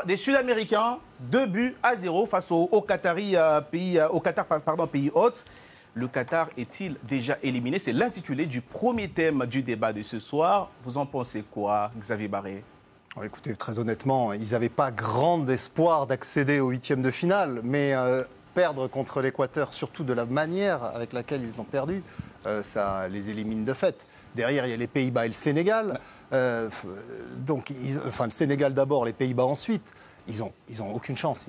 Des Sud-Américains, 2-0 face au Qatar, pays hôte. Le Qatar est-il déjà éliminé? C'est l'intitulé du premier thème du débat de ce soir. Vous en pensez quoi, Xavier Barré? Écoutez, très honnêtement, ils n'avaient pas grand espoir d'accéder aux huitièmes de finale, mais perdre contre l'Équateur, surtout de la manière avec laquelle ils ont perdu, ça les élimine de fait. Derrière, il y a les Pays-Bas et le Sénégal. Donc, le Sénégal d'abord, les Pays-Bas ensuite. Ils ont aucune chance,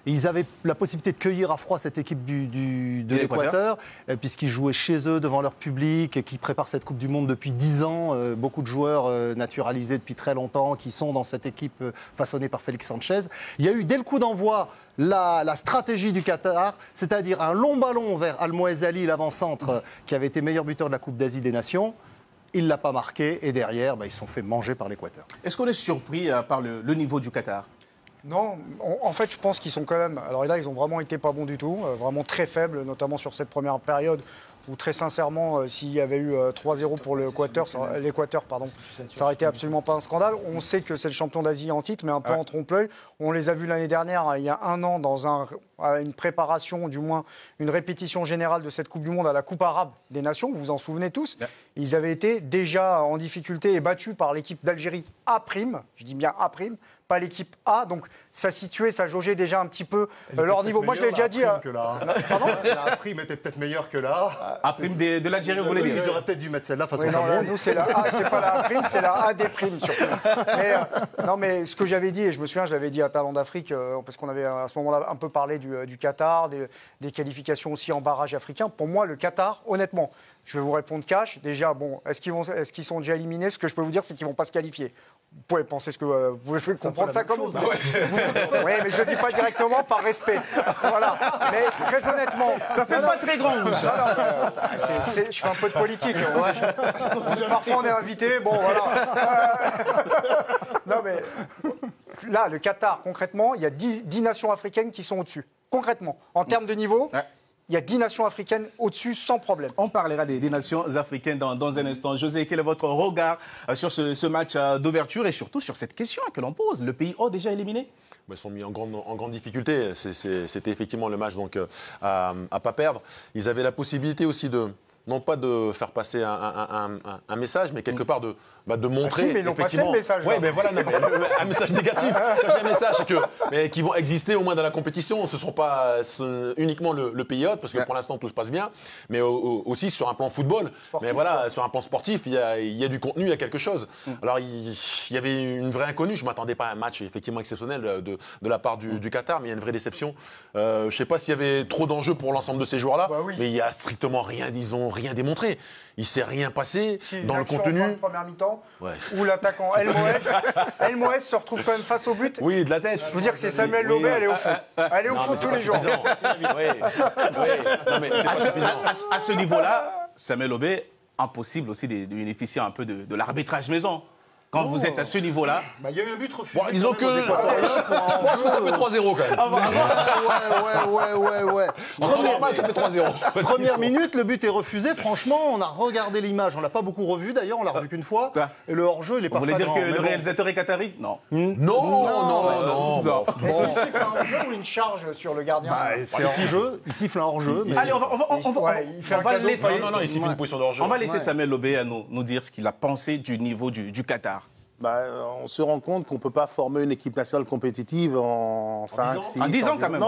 Et ils avaient la possibilité de cueillir à froid cette équipe de l'Équateur, puisqu'ils jouaient chez eux, devant leur public, et qui préparent cette Coupe du Monde depuis 10 ans. Beaucoup de joueurs naturalisés depuis très longtemps, qui sont dans cette équipe façonnée par Félix Sanchez. Il y a eu, dès le coup d'envoi, la stratégie du Qatar, c'est-à-dire un long ballon vers Al-Moez Ali, l'avant-centre, qui avait été meilleur buteur de la Coupe d'Asie des Nations. Il ne l'a pas marqué, et derrière, ils se sont fait manger par l'Équateur. Est-ce qu'on est surpris par le niveau du Qatar? Non, en fait, je pense qu'ils sont quand même... Alors là, ils ont vraiment été pas bons du tout, vraiment très faibles, notamment sur cette première période où, très sincèrement, s'il y avait eu 3-0 pour l'Équateur, ça aurait été absolument pas un scandale. On sait que c'est le champion d'Asie en titre, mais un peu en trompe-l'œil. On les a vus l'année dernière, il y a un an, dans une préparation, du moins une répétition générale de cette Coupe du Monde à la Coupe arabe des Nations, vous vous en souvenez tous. Ils avaient été déjà en difficulté et battus par l'équipe d'Algérie A', je dis bien A', pas l'équipe A, donc ça situait, ça jaugeait déjà un petit peu leur niveau. Moi, je l'ai déjà dit. Pardon, la prime était peut-être meilleure que là. A' de l'Algérie, vous voulez dire? Ils auraient peut-être dû mettre celle-là face au Cameroun. Cameroun. Nous, c'est la A, c'est pas la A', c'est la A des primes surtout. Mais ce que j'avais dit, et je me souviens, je l'avais dit à Talent d'Afrique, parce qu'on avait à ce moment-là un peu parlé du Qatar, des qualifications aussi en barrage africain. Pour moi, le Qatar, honnêtement, je vais vous répondre cash. Déjà, bon, est-ce qu'ils sont déjà éliminés? Ce que je peux vous dire, c'est qu'ils ne vont pas se qualifier. Vous pouvez penser ce que vous pouvez comprendre ça comme vous voulez. Oui, mais je ne le dis pas directement par respect. Voilà. Mais très honnêtement, ça fait pas très grand. Je fais un peu de politique. Parfois, on est invité. Bon, voilà. Non, mais là, le Qatar, concrètement, il y a 10 nations africaines qui sont au-dessus. Concrètement, en termes de niveau. Il y a 10 nations africaines au-dessus sans problème. On parlera des nations africaines dans un instant. José, quel est votre regard sur ce match d'ouverture et surtout sur cette question que l'on pose? Le pays déjà éliminé? Ils sont mis en grande difficulté. C'était effectivement le match donc, à ne pas perdre. Ils avaient la possibilité aussi non pas de faire passer un message, mais quelque part de montrer. Mais ils n'ont passé le message. Oui, mais voilà, un message négatif. Quand j'ai un message, c'est qu'ils vont exister au moins dans la compétition. Ce ne seront pas uniquement le pays hôte, parce que pour l'instant tout se passe bien, mais aussi sur un plan football. Sportif, mais voilà, sur un plan sportif, il y a du contenu, il y a quelque chose. Alors il y avait une vraie inconnue. Je ne m'attendais pas à un match effectivement exceptionnel de la part du Qatar, mais il y a une vraie déception. Je ne sais pas s'il y avait trop d'enjeux pour l'ensemble de ces joueurs-là, mais il n'y a strictement rien, disons, rien démontré. Il ne s'est rien passé dans le contenu. En fin de première mi-temps, où l'attaquant El Moez se retrouve quand même face au but. Oui, de la tête. Je veux dire que c'est Samuel Lobé, elle est au fond. Elle est au fond tous les jours. À ce niveau-là, Samuel Lobé, impossible aussi de bénéficier un peu de l'arbitrage maison. Quand vous êtes à ce niveau-là... Il y a eu un but refusé. Disons que je pense que ça fait 3-0 quand même. Ouais. Normal, ça fait 3-0. Première minute, le but est refusé. Franchement, on a regardé l'image. On ne l'a pas beaucoup revu d'ailleurs, on l'a revu qu'une fois. Et le hors-jeu, il n'est pas flagrant. Vous voulez dire que le réalisateur est qatari? Non. Non. Est-ce qu'il siffle un hors-jeu ou une charge sur le gardien? C'est hors-jeu. Il siffle un hors-jeu. Allez, on va laisser... Non, il siffle une position de hors-jeu. On va laisser Samuel Lobé nous dire ce qu'il a pensé du niveau du Qatar. On se rend compte qu'on ne peut pas former une équipe nationale compétitive en 5, 6 en 10 ans quand même.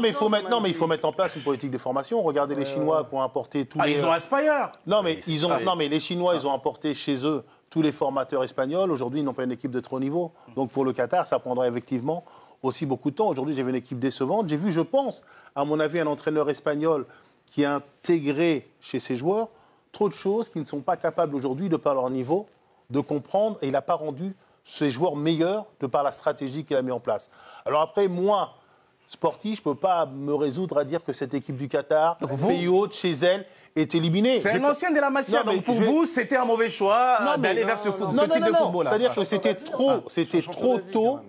Mais il faut mettre en place une politique de formation. Regardez les Chinois qui ont importé tous les... Ils ont Aspire. Les Chinois, ils ont importé chez eux tous les formateurs espagnols. Aujourd'hui, ils n'ont pas une équipe de trop niveau. Donc pour le Qatar, ça prendra effectivement aussi beaucoup de temps. Aujourd'hui, j'avais une équipe décevante. J'ai vu, je pense, à mon avis, un entraîneur espagnol qui a intégré chez ses joueurs trop de choses qui ne sont pas capables aujourd'hui, de par leur niveau, de comprendre, et il n'a pas rendu ses joueurs meilleurs de par la stratégie qu'il a mis en place. Alors après, moi, sportif, je ne peux pas me résoudre à dire que cette équipe du Qatar, pays hôte, chez elle, est éliminée. C'est un ancien de la Masia, donc pour vous, c'était un mauvais choix d'aller vers ce type de football-là. C'est-à-dire que c'était trop tôt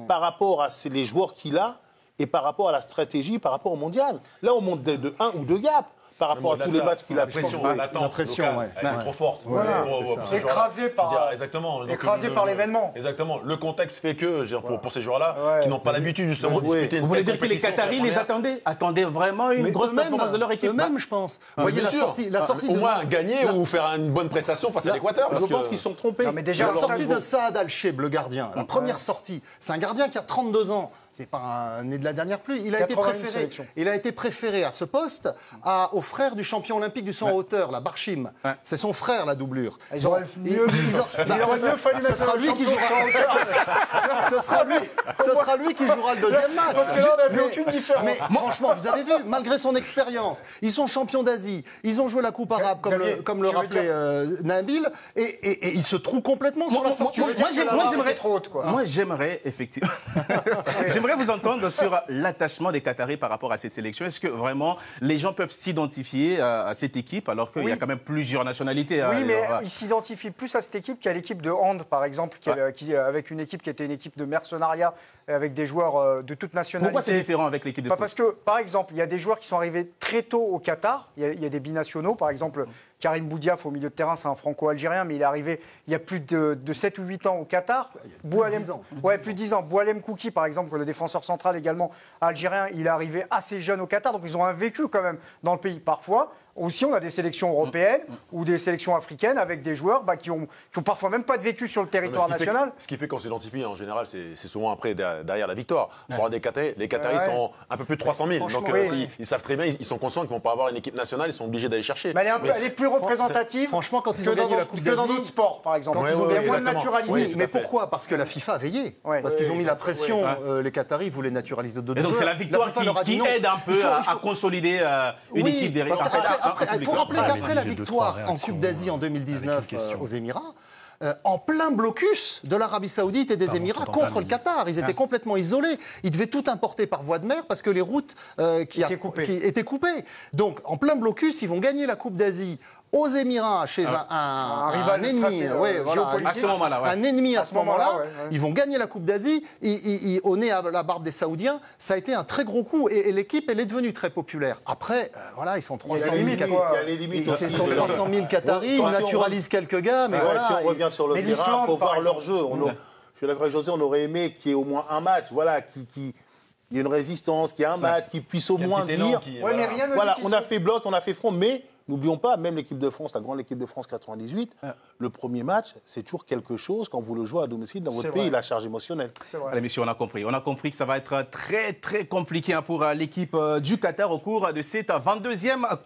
par rapport à les joueurs qu'il a et par rapport à la stratégie, par rapport au mondial. Là, on monte de 1 ou 2 gaps. par rapport à tous les matchs qu'il a la pression, joué. l'attente pression, locale, ouais. elle est Ouais. trop forte. Voilà, Pour c'est ça. ces joueurs-là. Écrasé par- Je veux dire, exactement. Donc, écrasé par l'événement. Exactement. Le contexte fait que, je veux dire, pour ces joueurs-là, Ouais. qui n'ont pas l'habitude justement de Oui. disputer une Vous voulez telle dire que les compétition, Qataris c'est la les première. attendaient vraiment une grosse performance de leur équipe? Eux-mêmes, je pense. Vous voyez Bien la sûr. sortie Au de moins gagner ou faire une bonne prestation face à l'Équateur. Je pense qu'ils sont trompés. Non, mais déjà, La sortie alors, de Saad Al-Cheb, le gardien, la première sortie, c'est un gardien qui a 32 ans. C'est pas un né de la dernière pluie. Il a été 81 préféré. sélections. Il a été préféré à ce poste au frère du champion olympique du saut en hauteur, la Barchim. Ouais. C'est son frère, la doublure. Ils auraient mieux- il aurait mieux fallu ce mettre sera un lui qui champion jouera. Ce sera lui qui jouera le deuxième match. Parce que là, on n'a vu aucune différence. Mais franchement, vous avez vu, malgré son expérience, ils sont champions d'Asie, ils ont joué la Coupe arabe, Xavier, comme le tu veux rappelait Nabil, et ils se trouvent complètement sur la sortie. J'aimerais trop haute, quoi. Moi, j'aimerais, effectivement, j'aimerais vous entendre sur l'attachement des Qataris par rapport à cette sélection. Est-ce que vraiment les gens peuvent s'identifier à cette équipe alors qu'il y a Oui. quand même plusieurs nationalités? Oui, mais alors, ils s'identifient plus à cette équipe qu'à l'équipe de hand, par exemple, avec une équipe qui était une équipe de mercenariat, avec des joueurs de toute nationalité. pourquoi c'est différent avec l'équipe de Pas foot? parce que, par exemple, il y a des joueurs qui sont arrivés très tôt au Qatar. Il y a des binationaux, par exemple, Karim Boudiaf au milieu de terrain, c'est un franco-algérien, mais il est arrivé il y a plus de 7 ou 8 ans au Qatar. de 10 ans. Plus de 10 ans. Boualem Kouki, par exemple, le défenseur central également algérien, il est arrivé assez jeune au Qatar, donc ils ont un vécu quand même dans le pays. Parfois, aussi, on a des sélections européennes ou des sélections africaines avec des joueurs qui ont parfois même pas de vécu sur le territoire national. Ce qui fait qu'on s'identifie en général, c'est souvent après derrière la victoire. Pour avoir des Qataris, les Qataris Ouais. sont un peu plus de 300 000. Franchement, Donc oui. ils savent très bien, ils sont conscients qu'ils ne vont pas avoir une équipe nationale, ils sont obligés d'aller chercher. Mais elle est plus représentative franchement, quand ils que ont gagné dans la Coupe que dans d'Asie, d'autres sports, par exemple. quand ils ont Il y a gagné- moins de exactement. naturalisés. Oui, tout à mais fait. pourquoi? Parce que la FIFA a veillé. Ouais. Parce qu'ils ont mis la Oui. pression. Les Qataris voulaient naturaliser d'autres Et donc c'est joueurs. la victoire FIFA leur a dit qui non. aide un peu Il faut- à consolider une Oui, équipe derrière. parce qu'il faut rappeler Ah, qu'après mais la j'ai deux, victoire trois en réactions, Coupe d'Asie en avec 2019 une question. aux Émirats, en plein blocus de l'Arabie Saoudite et des Pardon, Émirats je t'entends pas, contre le mais- Qatar. Ils étaient complètement isolés. Ils devaient tout importer par voie de mer parce que les routes qui étaient coupées. Donc, en plein blocus, ils vont gagner la Coupe d'Asie aux Émirats chez un rival ennemi, géopolitique. À ce moment-là, ouais. un ennemi à ce moment-là. ouais. Ils vont gagner la Coupe d'Asie. Au nez à la barbe des Saoudiens, ça a été un très gros coup. Et l'équipe, elle est devenue très populaire. Après, voilà, ils sont 300 000 limite, Qataris. quoi. Il y a les limites. Ils sont 300 000 Qataris, ils naturalisent quelques gars, mais Ouais, voilà. si on revient sur le Mais terrain, l'Islande, il faut par voir leur exemple. jeu. Je suis d'accord avec José, on aurait aimé qu'il y ait au moins un match, voilà, qu'il y ait une résistance, qu'il y ait un match, qui puisse au moins dire. Ouais, mais rien ne Voilà, dit qu'ils on a sont- fait bloc, on a fait front, mais n'oublions pas, même l'équipe de France, la grande équipe de France 98, le premier match, c'est toujours quelque chose quand vous le jouez à domicile dans votre C'est pays, vrai. la charge émotionnelle. C'est vrai. Allez, messieurs, on a compris. On a compris que ça va être très, très compliqué pour l'équipe du Qatar au cours de cette 22e Coupe.